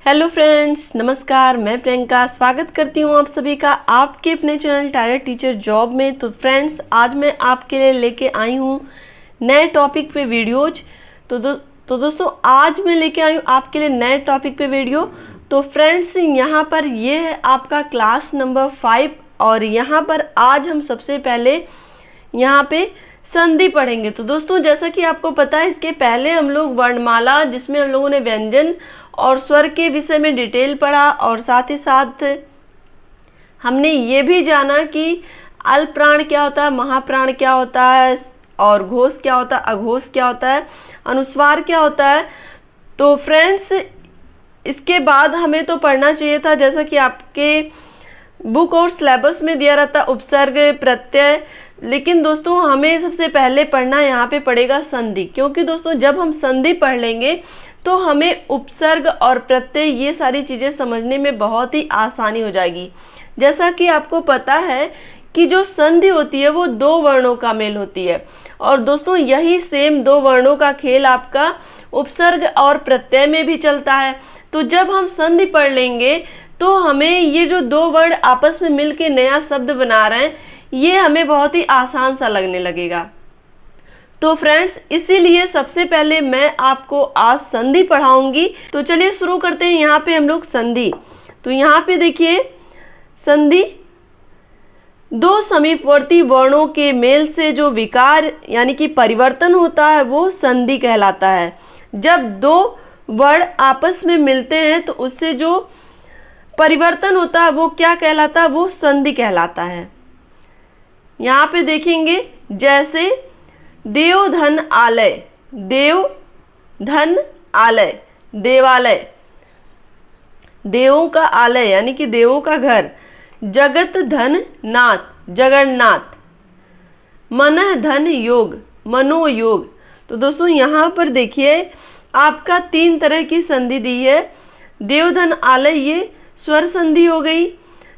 Hello friends, नमस्कार। मैं प्रियंका स्वागत करती हूँ आप सभी का आपके अपने चैनल टायर टीचर जॉब में। तो फ्रेंड्स, आज मैं आपके लिए लेके आई हूँ नए टॉपिक पे वीडियोज। तो दोस्तों, आज मैं लेके आई हूँ आपके लिए नए टॉपिक पे वीडियो। तो फ्रेंड्स, यहाँ पर ये है आपका क्लास नंबर 5 और यहाँ पर आज हम सबसे पहले यहाँ पे संधि पढ़ेंगे। तो दोस्तों, जैसा कि आपको पता है, इसके पहले हम लोग वर्णमाला, जिसमें हम लोगों ने व्यंजन और स्वर के विषय में डिटेल पढ़ा और साथ ही साथ हमने ये भी जाना कि अल्प प्राण क्या होता है, महाप्राण क्या होता है और घोष क्या होता है, अघोष क्या होता है, अनुस्वार क्या होता है। तो फ्रेंड्स, इसके बाद हमें तो पढ़ना चाहिए था, जैसा कि आपके बुक और सिलेबस में दिया रहता, उपसर्ग, प्रत्यय। लेकिन दोस्तों, हमें सबसे पहले पढ़ना यहाँ पे पड़ेगा संधि, क्योंकि दोस्तों जब हम संधि पढ़ लेंगे तो हमें उपसर्ग और प्रत्यय ये सारी चीज़ें समझने में बहुत ही आसानी हो जाएगी। जैसा कि आपको पता है कि जो संधि होती है वो दो वर्णों का मेल होती है, और दोस्तों यही सेम दो वर्णों का खेल आपका उपसर्ग और प्रत्यय में भी चलता है। तो जब हम संधि पढ़ लेंगे तो हमें ये जो दो वर्ण आपस में मिल के नया शब्द बना रहे हैं, ये हमें बहुत ही आसान सा लगने लगेगा। तो फ्रेंड्स, इसीलिए सबसे पहले मैं आपको आज संधि पढ़ाऊंगी। तो चलिए शुरू करते हैं। यहाँ पे हम लोग संधि, तो यहाँ पे देखिए, संधि दो समीपवर्ती वर्णों के मेल से जो विकार यानी कि परिवर्तन होता है वो संधि कहलाता है। जब दो वर्ण आपस में मिलते हैं तो उससे जो परिवर्तन होता है वो क्या कहलाता है, वो संधि कहलाता है। यहाँ पे देखेंगे, जैसे देव धन आलय, देव धन आलय, देवालय, देवों का आलय यानी कि देवों का घर। जगत धन नाथ, जगन्नाथ। मनः धन योग, मनोयोग। तो दोस्तों यहाँ पर देखिए, आपका तीन तरह की संधि दी है। देव धन आलय ये स्वर संधि हो गई,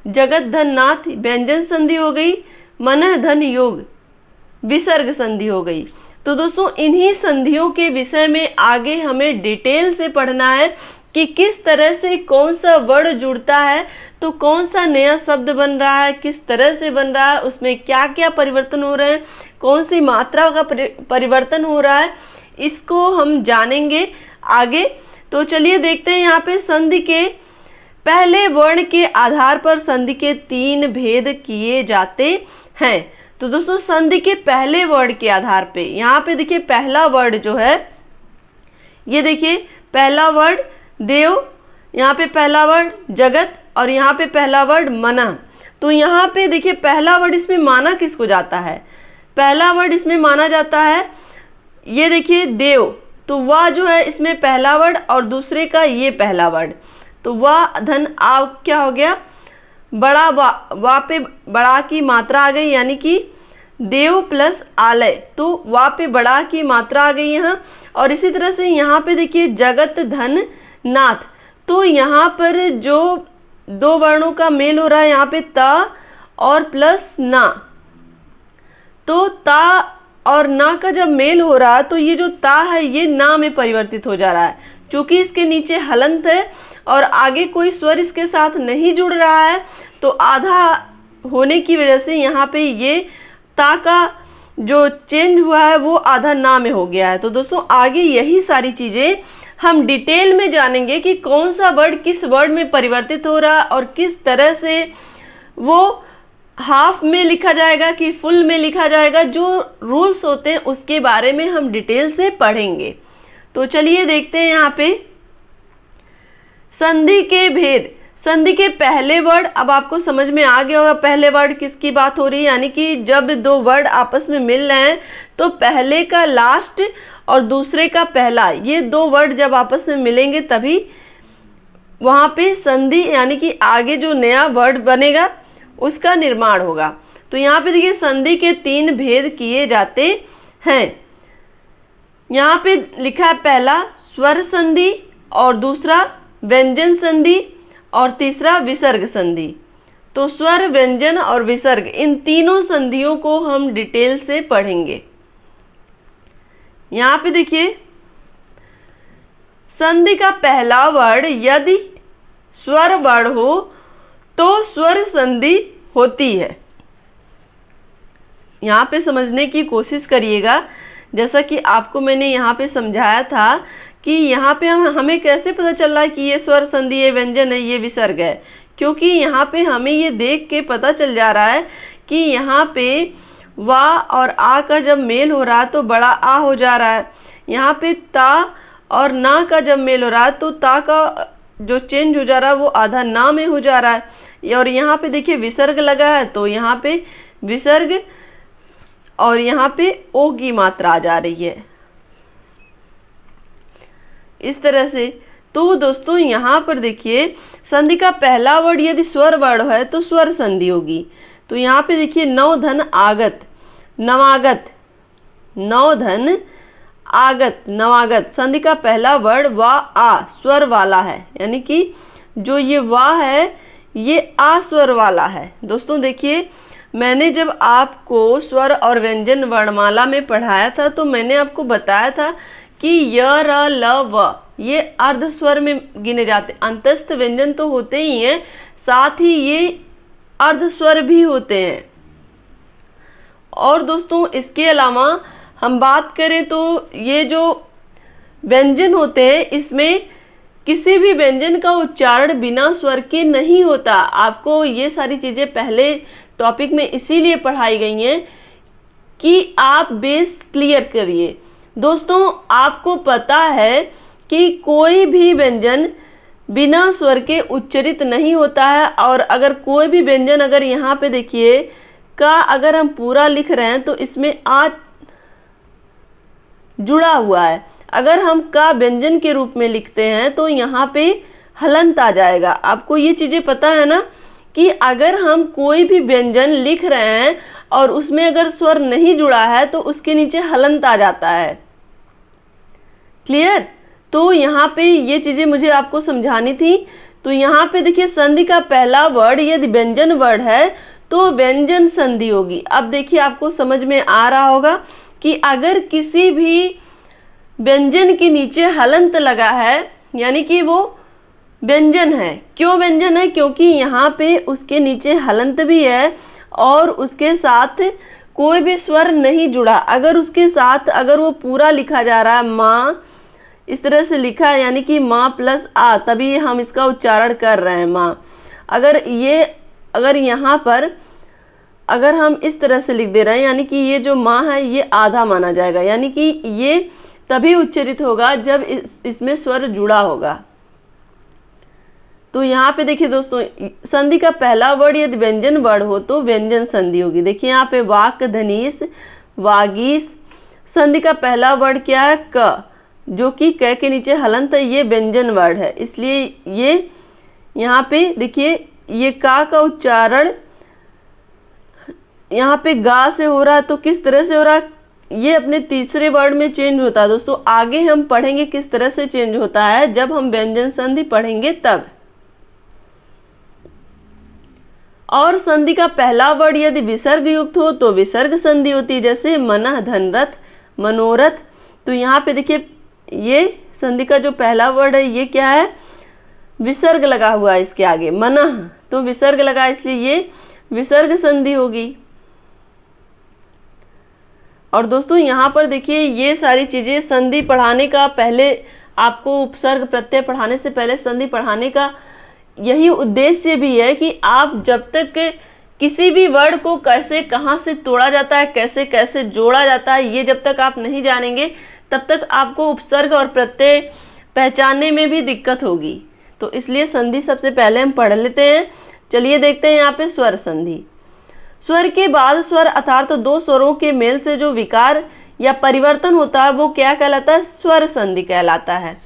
जगत धन नाथ व्यंजन संधि हो गई, मनः धन योग विसर्ग संधि हो गई। तो दोस्तों, इन्हीं संधियों के विषय में आगे हमें डिटेल से पढ़ना है कि किस तरह से कौन सा वर्ण जुड़ता है तो कौन सा नया शब्द बन रहा है, किस तरह से बन रहा है, उसमें क्या क्या परिवर्तन हो रहे हैं, कौन सी मात्रा का परिवर्तन हो रहा है, इसको हम जानेंगे आगे। तो चलिए देखते हैं। यहाँ पे संधि के पहले वर्ण के आधार पर संधि के तीन भेद किए जाते हैं। तो दोस्तों, संधि के पहले वर्ड के आधार पे यहाँ पे देखिए, पहला वर्ड जो है, ये देखिए पहला वर्ड देव, यहाँ पे पहला वर्ड जगत और यहाँ पे पहला वर्ड मना। तो यहाँ पे देखिए, पहला वर्ड इसमें माना किसको जाता है, पहला वर्ड इसमें माना जाता है, ये देखिए देव। तो वह जो है इसमें पहला वर्ड और दूसरे का ये पहला वर्ड। तो वह धन आ क्या हो गया, बड़ा वा पे बड़ा की मात्रा आ गई, यानी कि देव प्लस आलय, तो वा पे बड़ा की मात्रा आ गई यहाँ। और इसी तरह से यहाँ पे देखिए, जगत धन नाथ। तो यहाँ पर जो दो वर्णों का मेल हो रहा है, यहाँ पे ता और प्लस ना। तो ता और ना का जब मेल हो रहा है तो ये जो ता है ये ना में परिवर्तित हो जा रहा है, क्योंकि इसके नीचे हलंत है और आगे कोई स्वर इसके साथ नहीं जुड़ रहा है। तो आधा होने की वजह से यहाँ पे ये ता का जो चेंज हुआ है वो आधा ना में हो गया है। तो दोस्तों, आगे यही सारी चीज़ें हम डिटेल में जानेंगे कि कौन सा वर्ड किस वर्ड में परिवर्तित हो रहा है और किस तरह से वो हाफ में लिखा जाएगा कि फुल में लिखा जाएगा। जो रूल्स होते हैं उसके बारे में हम डिटेल से पढ़ेंगे। तो चलिए देखते हैं यहाँ पे संधि के भेद। संधि के पहले वर्ड, अब आपको समझ में आ गया होगा पहले वर्ड किसकी बात हो रही है, यानी कि जब दो वर्ड आपस में मिल रहे हैं तो पहले का लास्ट और दूसरे का पहला, ये दो वर्ड जब आपस में मिलेंगे तभी वहाँ पे संधि यानी कि आगे जो नया वर्ड बनेगा उसका निर्माण होगा। तो यहाँ पे देखिए, संधि के तीन भेद किए जाते हैं। यहाँ पे लिखा है, पहला स्वर संधि और दूसरा व्यंजन संधि और तीसरा विसर्ग संधि। तो स्वर, व्यंजन और विसर्ग, इन तीनों संधियों को हम डिटेल से पढ़ेंगे। यहाँ पे देखिए, संधि का पहला वर्ड यदि स्वर वर्ण हो तो स्वर संधि होती है। यहाँ पे समझने की कोशिश करिएगा, जैसा कि आपको मैंने यहाँ पे समझाया था कि यहाँ पे हमें कैसे पता चल रहा है कि ये स्वर संधि, ये व्यंजन है, ये विसर्ग है, क्योंकि यहाँ पे हमें ये देख के पता चल जा रहा है कि यहाँ पे वा और आ का जब मेल हो रहा है तो बड़ा आ हो जा रहा है। यहाँ पे ता और ना का जब मेल हो रहा है तो ता का जो चेंज हो जा रहा है वो आधा ना में हो जा रहा है। और यहाँ पे देखिए विसर्ग लगा है तो यहाँ पे विसर्ग और यहाँ पे ओ की मात्रा आ जा रही है इस तरह से। तो दोस्तों यहाँ पर देखिए संधि का पहला वर्ड यदि स्वर वर्ण है तो स्वर संधि होगी। तो यहाँ पे देखिए नौ धन आगत, नवागत, नौ धन आगत, नवागत, संधि का पहला वर्ड वा आ स्वर वाला है, यानी कि जो ये वा है ये आ स्वर वाला है। दोस्तों देखिए मैंने जब आपको स्वर और व्यंजन वर्णमाला में पढ़ाया था तो मैंने आपको बताया था कि य र ल व ये अर्ध स्वर में गिने जाते, अंतस्थ व्यंजन तो होते ही हैं, साथ ही ये अर्ध स्वर भी होते हैं। और दोस्तों इसके अलावा हम बात करें तो ये जो व्यंजन होते हैं इसमें किसी भी व्यंजन का उच्चारण बिना स्वर के नहीं होता। आपको ये सारी चीज़ें पहले टॉपिक में इसीलिए पढ़ाई गई हैं कि आप बेस क्लियर करिए। दोस्तों आपको पता है कि कोई भी व्यंजन बिना स्वर के उच्चरित नहीं होता है, और अगर कोई भी व्यंजन अगर यहाँ पे देखिए का अगर हम पूरा लिख रहे हैं तो इसमें आ जुड़ा हुआ है। अगर हम का व्यंजन के रूप में लिखते हैं तो यहाँ पे हलंत आ जाएगा। आपको ये चीज़ें पता है ना कि अगर हम कोई भी व्यंजन लिख रहे हैं और उसमें अगर स्वर नहीं जुड़ा है तो उसके नीचे हलंत आ जाता है। क्लियर? तो यहाँ पे ये चीज़ें मुझे आपको समझानी थी। तो यहाँ पे देखिए संधि का पहला वर्ड यदि व्यंजन वर्ड है तो व्यंजन संधि होगी। अब देखिए आपको समझ में आ रहा होगा कि अगर किसी भी व्यंजन के नीचे हलंत लगा है यानी कि वो व्यंजन है। क्यों व्यंजन है? क्योंकि यहाँ पे उसके नीचे हलंत भी है और उसके साथ कोई भी स्वर नहीं जुड़ा। अगर उसके साथ अगर वो पूरा लिखा जा रहा है माँ, इस तरह से लिखा है यानी कि माँ प्लस आ, तभी हम इसका उच्चारण कर रहे हैं माँ। अगर यहाँ पर अगर हम इस तरह से लिख दे रहे हैं यानी कि ये जो माँ है ये आधा माना जाएगा, यानी कि ये तभी उच्चरित होगा जब इसमें स्वर जुड़ा होगा। तो यहाँ पे देखिए दोस्तों संधि का पहला वर्ड यदि व्यंजन वर्ड हो तो व्यंजन संधि होगी। देखिए यहाँ पे वाक, धनीस, वागीस, संधि का पहला वर्ड क्या है? क, जो कि क के नीचे हलंत है, ये व्यंजन वर्ड है, इसलिए ये यहाँ पे देखिए ये का उच्चारण यहाँ पे गा से हो रहा है। तो किस तरह से हो रहा है? ये अपने तीसरे वर्ड में चेंज होता है। दोस्तों आगे हम पढ़ेंगे किस तरह से चेंज होता है, जब हम व्यंजन संधि पढ़ेंगे तब। और संधि का पहला वर्ड यदि विसर्ग युक्त हो तो विसर्ग संधि होती है, जैसे मनः, धनरथ, मनोरथ। तो यहाँ पे देखिए ये संधि का जो पहला वर्ड है ये क्या है? विसर्ग लगा हुआ है इसके आगे, मनः, तो विसर्ग लगा इसलिए ये विसर्ग संधि होगी। और दोस्तों यहाँ पर देखिए ये सारी चीज़ें संधि पढ़ाने का पहले आपको उपसर्ग प्रत्यय पढ़ाने से पहले संधि पढ़ाने का यही उद्देश्य भी है कि आप जब तक किसी भी वर्ड को कैसे कहाँ से तोड़ा जाता है, कैसे कैसे जोड़ा जाता है, ये जब तक आप नहीं जानेंगे तब तक आपको उपसर्ग और प्रत्यय पहचानने में भी दिक्कत होगी। तो इसलिए संधि सबसे पहले हम पढ़ लेते हैं। चलिए देखते हैं यहाँ पे स्वर संधि। स्वर के बाद स्वर अर्थात तो दो स्वरों के मेल से जो विकार या परिवर्तन होता है वो क्या कहलाता है? स्वर संधि कहलाता है।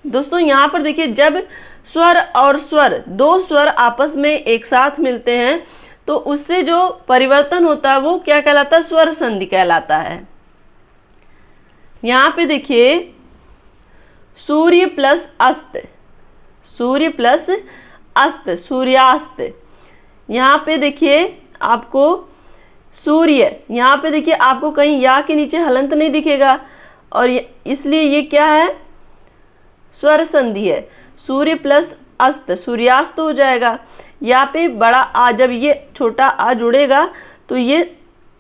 दोस्तों यहाँ पर देखिए जब स्वर और स्वर, दो स्वर आपस में एक साथ मिलते हैं तो उससे जो परिवर्तन होता है वो क्या कहलाता है? स्वर संधि कहलाता है। यहाँ पे देखिए सूर्य प्लस अस्त, सूर्य प्लस अस्त, सूर्यास्त। यहाँ पे देखिए आपको सूर्य, यहाँ पे देखिए आपको कहीं या के नीचे हलंत नहीं दिखेगा और इसलिए ये क्या है? स्वर संधि है। सूर्य प्लस अस्त, सूर्यास्त हो जाएगा। यहाँ पे बड़ा आ, जब ये छोटा आ जुड़ेगा तो ये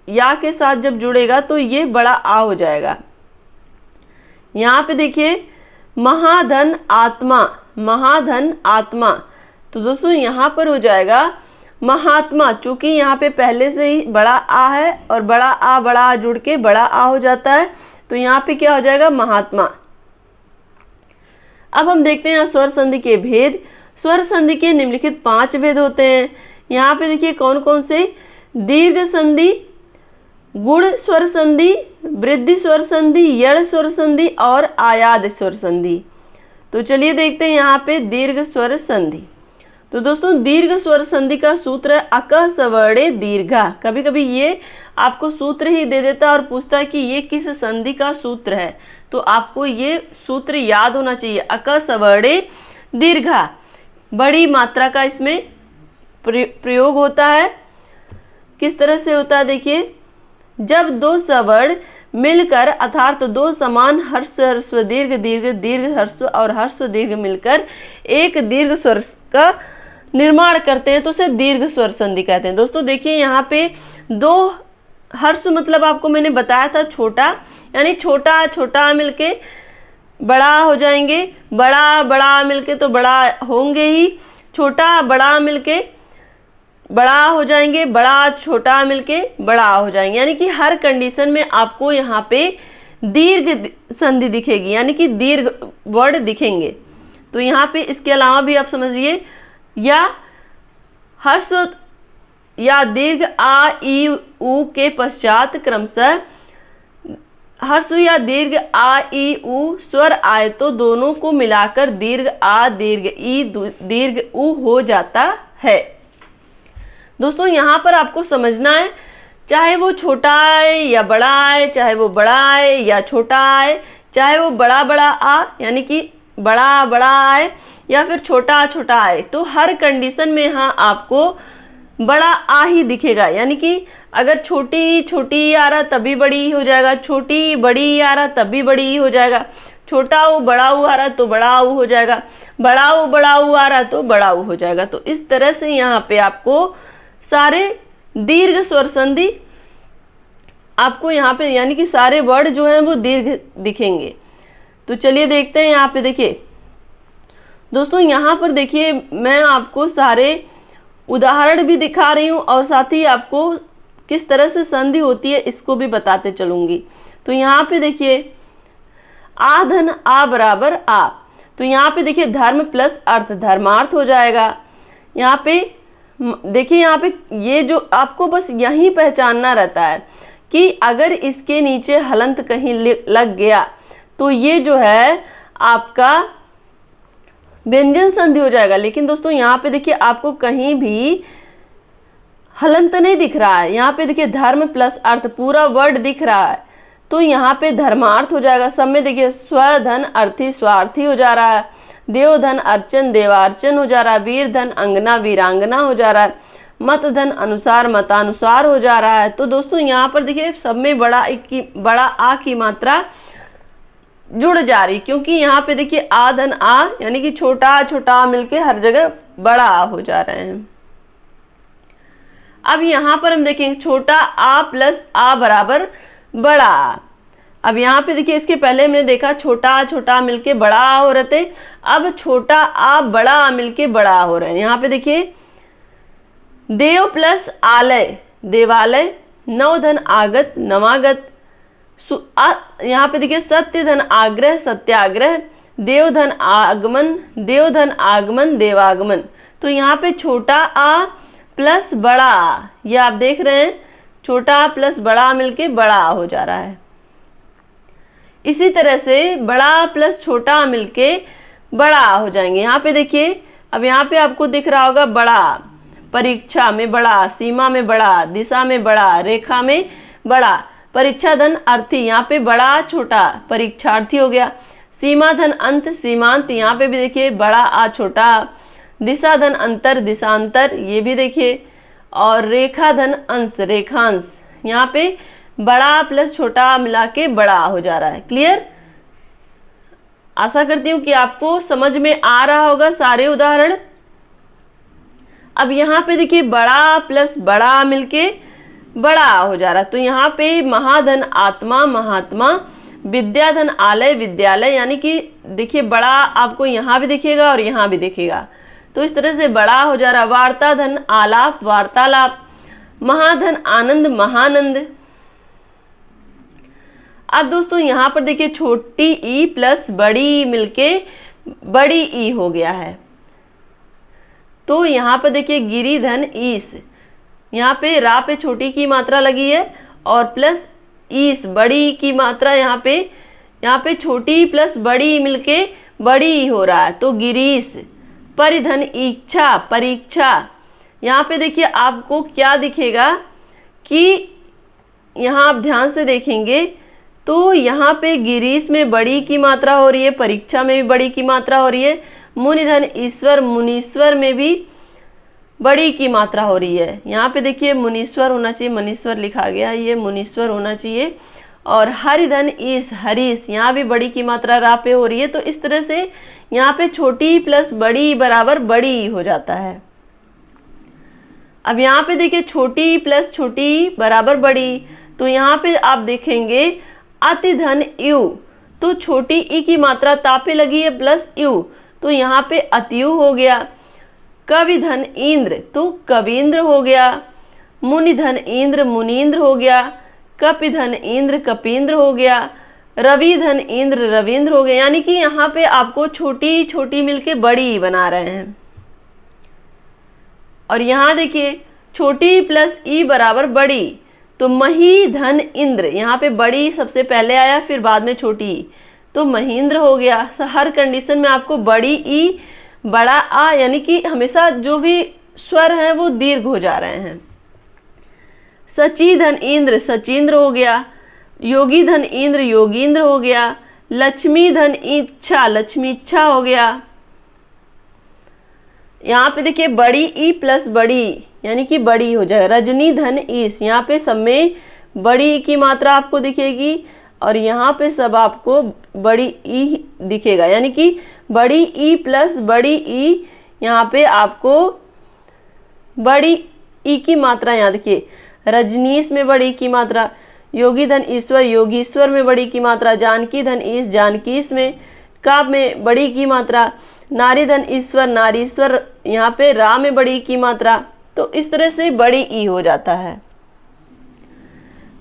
या के साथ जब जुड़ेगा तो ये बड़ा आ हो जाएगा। यहाँ पे देखिए महाधन आत्मा, महाधन आत्मा, तो दोस्तों यहाँ पर हो जाएगा महात्मा, चूंकि यहाँ पे पहले से ही बड़ा आ है और बड़ा आ जुड़ के बड़ा आ हो जाता है, तो यहाँ पे क्या हो जाएगा महात्मा। अब हम देखते हैं स्वर संधि के भेद। स्वर संधि के निम्नलिखित 5 भेद होते हैं। यहाँ पे देखिए कौन कौन से, दीर्घ संधि, गुण स्वर संधि, वृद्धि स्वर संधि, यड़ स्वर संधि और आयाद स्वर संधि। तो चलिए देखते हैं यहाँ पे दीर्घ स्वर संधि। तो दोस्तों दीर्घ स्वर संधि का सूत्र है अक सवर्णे दीर्घा। कभी कभी ये आपको सूत्र ही दे देता है और पूछता है कि ये किस संधि का सूत्र है, तो आपको ये सूत्र याद होना चाहिए। अक सवर्णे दीर्घा, बड़ी मात्रा का इसमें प्रयोग होता है। किस तरह से होता है देखिए, जब 2 सवर्ण मिलकर अर्थात 2 समान हर्ष ह्रस्व दीर्घ दीर्घ दीर्घ ह्रस्व और ह्रस्व दीर्घ मिलकर एक दीर्घ स्वर का निर्माण करते हैं तो उसे दीर्घ स्वर संधि कहते हैं। दोस्तों देखिए यहाँ पे 2 हर्ष मतलब आपको मैंने बताया था छोटा, यानी छोटा छोटा मिलके बड़ा हो जाएंगे, बड़ा बड़ा मिलके तो बड़ा होंगे ही, छोटा बड़ा मिलके बड़ा हो जाएंगे, बड़ा छोटा मिलके बड़ा हो जाएंगे, यानी कि हर कंडीशन में आपको यहाँ पे दीर्घ संधि दिखेगी, यानी कि दीर्घ वर्ड दिखेंगे। तो यहाँ पे इसके अलावा भी आप समझिए, या हर्ष या दीर्घ आ ई उ के पश्चात क्रमशः हर्ष या दीर्घ आ ई उ स्वर आए तो दोनों को मिलाकर दीर्घ आ दीर्घ ई दीर्घ उ हो जाता है। दोस्तों यहाँ पर आपको समझना है, चाहे वो छोटा आए या बड़ा आए, चाहे वो बड़ा आए या छोटा आए, चाहे वो बड़ा बड़ा आ यानी कि बड़ा बड़ा आए या फिर छोटा छोटा आए, तो हर कंडीशन में यहाँ आपको बड़ा आ ही दिखेगा। यानी कि अगर छोटी छोटी आ रहा तभी बड़ी हो जाएगा, छोटी बड़ी आ रहा तभी बड़ी हो जाएगा, छोटा ऊ बड़ा ऊ आ रहा तो बड़ा ऊ हो जाएगा, बड़ा ऊ आ रहा तो बड़ा ऊ हो जाएगा। तो इस तरह से यहाँ पे आपको सारे दीर्घ स्वर संधि आपको यहाँ पे यानी कि सारे वर्ड जो हैं वो दीर्घ दिखेंगे। तो चलिए देखते हैं यहाँ पे देखिए दोस्तों, यहाँ पर देखिए मैं आपको सारे उदाहरण भी दिखा रही हूँ और साथ ही आपको किस तरह से संधि होती है इसको भी बताते चलूंगी। तो यहाँ पे देखिए आ धन आ बराबर आ, तो यहाँ पे देखिए धर्म प्लस अर्थ धर्मार्थ हो जाएगा। यहाँ पे देखिए, यहाँ पे ये जो आपको बस यही पहचानना रहता है कि अगर इसके नीचे हलंत कहीं लग गया तो ये जो है आपका व्यंजन संधि हो जाएगा। लेकिन दोस्तों यहाँ पे देखिए आपको कहीं भी हलंत नहीं दिख रहा है, यहाँ पे देखिए धर्म प्लस अर्थ पूरा वर्ड दिख रहा है, तो यहाँ पे धर्मार्थ हो जाएगा। सब में देखिए स्वधन अर्थी स्वार्थी हो जा रहा है, देवधन अर्चन देवार्चन हो जा रहा है, वीर धन अंगना वीरांगना हो जा रहा है, मत धन अनुसार मतानुसार हो जा रहा है। तो दोस्तों यहाँ पर देखिए सब में बड़ा आ की मात्रा जुड़ जा रही, क्योंकि यहाँ पे देखिए आ धन आ यानी कि छोटा छोटा मिलके हर जगह बड़ा आ हो जा रहे हैं। अब यहाँ पर हम देखेंगे छोटा आ प्लस आ बराबर बड़ा आ। अब यहाँ पे देखिए इसके पहले हमने देखा छोटा छोटा मिलके बड़ा आ हो रहे थे, अब छोटा आ बड़ा आ मिलके बड़ा आ हो रहे हैं। यहाँ पे देखिए देव प्लस आलय देवालय, नव धन आगत नवागत, यहाँ पे देखिए सत्य धन आग्रह सत्याग्रह, देवधन आगमन देवागमन। तो यहाँ पे छोटा आ प्लस बड़ा आ, ये आप देख रहे हैं छोटा आ प्लस बड़ा आ मिलके बड़ा आ हो जा रहा है। इसी तरह से बड़ा प्लस छोटा मिलके बड़ा हो जाएंगे। यहाँ पे देखिए अब यहाँ पे आपको दिख रहा होगा बड़ा, परीक्षा में बड़ा, सीमा में बड़ा, दिशा में बड़ा, रेखा में बड़ा, परीक्षा धन अर्थी, यहाँ पे बड़ा छोटा परीक्षार्थी हो गया, सीमा धन अंत सीमांत, यहाँ पे भी देखिए बड़ा आ छोटा, दिशा धन अंतर दिशांतर, ये भी देखिए, और रेखा धन अंश रेखांश, यहाँ पे बड़ा प्लस छोटा मिला के बड़ा हो जा रहा है। क्लियर? आशा करती हूँ कि आपको समझ में आ रहा होगा सारे उदाहरण। अब यहाँ पे देखिए बड़ा प्लस बड़ा मिलके बड़ा हो जा रहा, तो यहाँ पे महाधन आत्मा महात्मा, विद्याधन आलय विद्यालय, यानी कि देखिए बड़ा आपको यहाँ भी दिखेगा और यहाँ भी दिखेगा, तो इस तरह से बड़ा हो जा रहा। वार्ता धन आलाप वार्तालाप, महाधन आनंद महानंद। अब दोस्तों यहाँ पर देखिए छोटी ई प्लस बड़ी मिलके बड़ी ई हो गया है, तो यहाँ पर देखिए गिरिधन ईस, यहाँ पे रा पे छोटी की मात्रा लगी है और प्लस ईस बड़ी की मात्रा, यहाँ पे छोटी प्लस बड़ी मिलके बड़ी हो रहा है, तो गिरीश। परिधन इच्छा परीक्षा, यहाँ पे देखिए आपको क्या दिखेगा कि यहाँ आप ध्यान से देखेंगे तो यहाँ पे गिरीश में बड़ी की मात्रा हो रही है, परीक्षा में भी बड़ी की मात्रा हो रही है, मुनिधन ईश्वर मुनीश्वर में भी बड़ी की मात्रा हो रही है। यहाँ पे देखिए मुनीश्वर होना चाहिए, मनीश्वर लिखा गया, ये मुनीश्वर होना चाहिए। और हरिधन ईश हरीश, यहाँ भी बड़ी की मात्रा रा पे हो रही है, तो इस तरह से यहाँ पे छोटी प्लस बड़ी बराबर बड़ी हो जाता है। अब यहाँ पे देखिए छोटी प्लस छोटी बराबर बड़ी, तो यहाँ पे आप देखेंगे अतिधन यु, तो छोटी ई की मात्रा ता पे लगी है प्लस यु, तो यहाँ पे अतियु हो गया। कविधन इंद्र, तो कवींद्र हो गया। मुनिधन इंद्र मुनीन्द्र हो गया। कपिधन इंद्र कपींद्र हो गया। रविधन इंद्र रविंद्र हो गया, यानी कि यहाँ पे आपको छोटी छोटी मिलके बड़ी बना रहे हैं। और यहाँ देखिए छोटी प्लस ई बराबर बड़ी, तो मही धन इंद्र, यहाँ पे बड़ी सबसे पहले आया फिर बाद में छोटी, तो महेंद्र हो गया। हर कंडीशन में आपको बड़ी ई बड़ा आ, यानी कि हमेशा जो भी स्वर हैं वो दीर्घ हो जा रहे हैं। सची धन इंद्र सचिंद्र हो गया। योगी धन इंद्र योगींद्र हो गया। लक्ष्मी धन इच्छा लक्ष्मी इच्छा हो गया। यहाँ पे देखिए बड़ी ई प्लस बड़ी यानी कि बड़ी हो जाए। रजनी धन ईस, यहाँ पे सब में बड़ी की मात्रा आपको दिखेगी और यहाँ पे सब आपको बड़ी ई दिखेगा, यानी कि बड़ी ई प्लस बड़ी ई, यहाँ पे आपको बड़ी ई की मात्रा, यहाँ देखिए रजनीश में बड़ी की मात्रा, योगी धन ईश्वर योगीश्वर में बड़ी की मात्रा, जानकी धन ईश जानकीश में, काव्य में बड़ी की मात्रा, नारी धन ईश्वर नारीश्वर, यहाँ पे रा में बड़ी की मात्रा, तो इस तरह से बड़ी ई हो जाता है।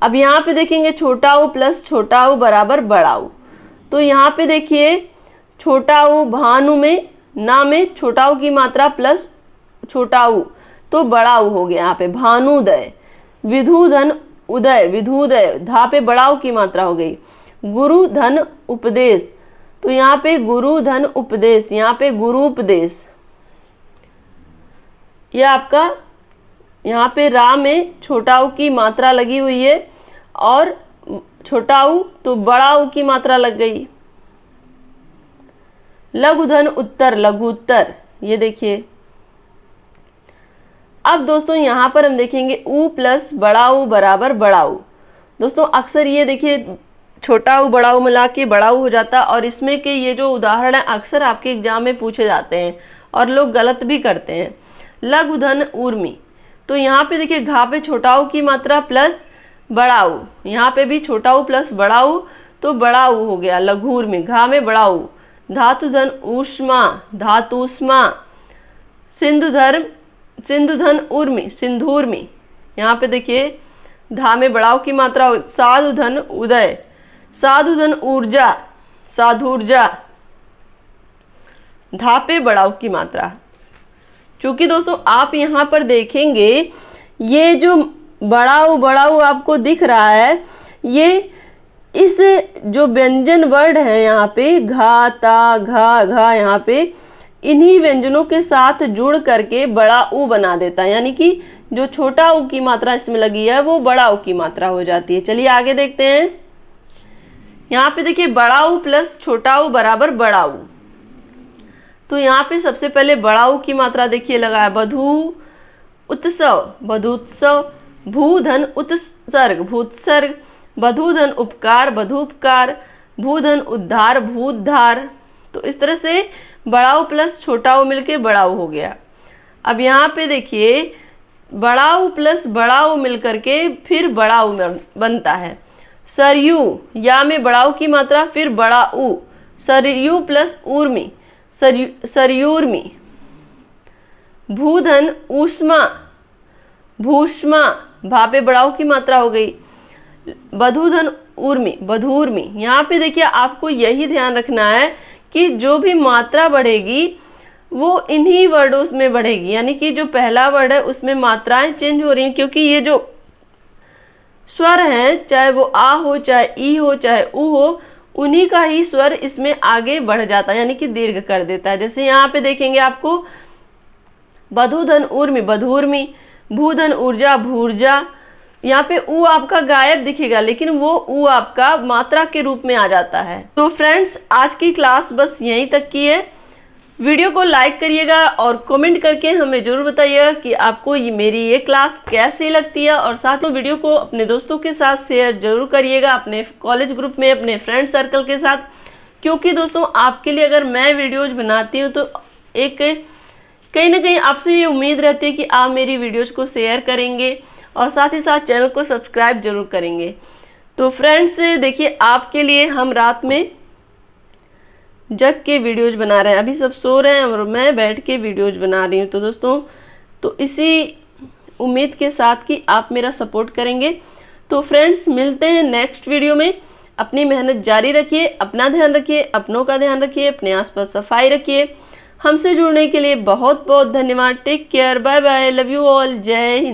अब यहाँ पे देखेंगे छोटा ऊ प्लस छोटा ऊ बराबर बड़ा ऊ, तो यहाँ पे देखिए छोटा ऊ भानु में ना में छोटा ऊ की मात्रा प्लस छोटा ऊ, तो बड़ा ऊ हो गया। यहाँ पे भानुदय। विधु धन उदय विधुदय, धा पे बड़ा ऊ की मात्रा हो गई। गुरु धन उपदेश, तो यहाँ पे गुरु धन उपदेश, यहाँ पे गुरु उपदेश। यह आपका यहाँ पे रा में छोटा ऊ की मात्रा लगी हुई है और छोटा ऊ तो बड़ा ऊ की मात्रा लग गई। लघु धन उत्तर लघु उत्तर, ये देखिए। अब दोस्तों यहाँ पर हम देखेंगे ऊ प्लस बड़ा ऊ बराबर बड़ा ऊ। दोस्तों अक्सर ये देखिए छोटा ऊ बड़ा ऊ मिला के बड़ा ऊ हो जाता है, और इसमें के ये जो उदाहरण है अक्सर आपके एग्जाम में पूछे जाते हैं और लोग गलत भी करते हैं। लघु धन ऊर्मी, तो यहाँ पे देखिए घा पे छोटा ऊ की मात्रा प्लस बड़ा ऊ, यहाँ पे भी छोटा ऊ प्लस बड़ा ऊ, तो बड़ा ऊ हो गया लघुर में, घा में बड़ा ऊ। धातु धन ऊष्मा धातुष्मा। सिंधु धन उर्मी सिंधुर्मी, यहाँ पे देखिए धा में बड़ा ऊ की मात्रा। साधु धन उदय साधु धन ऊर्जा साधुर्जा, धा पे बड़ा ऊ की मात्रा। चूंकि दोस्तों आप यहाँ पर देखेंगे ये जो बड़ा ऊ आपको दिख रहा है, ये इस जो व्यंजन वर्ड है यहाँ पे घा ता घा, यहाँ पे इन्हीं व्यंजनों के साथ जुड़ करके बड़ा ऊ बना देता है, यानी कि जो छोटा ऊ की मात्रा इसमें लगी है वो बड़ा ऊ की मात्रा हो जाती है। चलिए आगे देखते हैं। यहाँ पे देखिए बड़ा ऊ प्लस छोटा ऊ बराबर बड़ा ऊ, तो यहाँ पे सबसे पहले बड़ा ऊ की मात्रा देखिए लगा है। बधू उत्सव बधुत्सव। भूधन उत्सर्ग भूत्सर्ग। बधूधन उपकार बधूपकार। भूधन उद्धार भूद्धार। इस तरह से बड़ा ऊ प्लस छोटा ऊ मिलके बड़ा ऊ हो गया। अब यहाँ पे देखिए बड़ा ऊ प्लस बड़ा ऊ मिलकर के फिर बड़ा ऊ बनता है। सरयू, या में बड़ा ऊ की मात्रा फिर बड़ा ऊ, सरयू प्लस ऊर्मी, सरयूर्मी। भूधन ऊष्मा, भूष्मा, भा पे बड़ा ऊ की मात्रा हो गई। बधूधन ऊर्मी, बधूर्मी। यहाँ पे देखिए आपको यही ध्यान रखना है कि जो भी मात्रा बढ़ेगी वो इन्हीं वर्डों में बढ़ेगी, यानी कि जो पहला वर्ड है उसमें मात्राएं चेंज हो रही हैं, क्योंकि ये जो स्वर हैं चाहे वो आ हो, चाहे ई हो, चाहे उ हो, उन्हीं का ही स्वर इसमें आगे बढ़ जाता है, यानी कि दीर्घ कर देता है। जैसे यहाँ पे देखेंगे आपको बधूधन ऊर्मी, बधूर्मी, भूधन ऊर्जा, भूर्जा। यहाँ पे ऊ आपका गायब दिखेगा, लेकिन वो ऊ आपका मात्रा के रूप में आ जाता है। तो फ्रेंड्स आज की क्लास बस यहीं तक की है। वीडियो को लाइक करिएगा और कमेंट करके हमें ज़रूर बताइएगा कि आपको मेरी ये क्लास कैसी लगती है, और साथ में वीडियो को अपने दोस्तों के साथ शेयर जरूर करिएगा, अपने कॉलेज ग्रुप में, अपने फ्रेंड सर्कल के साथ, क्योंकि दोस्तों आपके लिए अगर मैं वीडियोज़ बनाती हूँ तो एक कहीं ना कहीं आपसे ये उम्मीद रहती है कि आप मेरी वीडियोज़ को शेयर करेंगे और साथ ही साथ चैनल को सब्सक्राइब जरूर करेंगे। तो फ्रेंड्स देखिए आपके लिए हम रात में जग के वीडियोज़ बना रहे हैं, अभी सब सो रहे हैं और मैं बैठ के वीडियोज़ बना रही हूँ। तो दोस्तों तो इसी उम्मीद के साथ कि आप मेरा सपोर्ट करेंगे। तो फ्रेंड्स मिलते हैं नेक्स्ट वीडियो में। अपनी मेहनत जारी रखिए, अपना ध्यान रखिए, अपनों का ध्यान रखिए, अपने आसपास सफाई रखिए। हमसे जुड़ने के लिए बहुत बहुत धन्यवाद। Take care, bye bye, love you all, जय हिंद।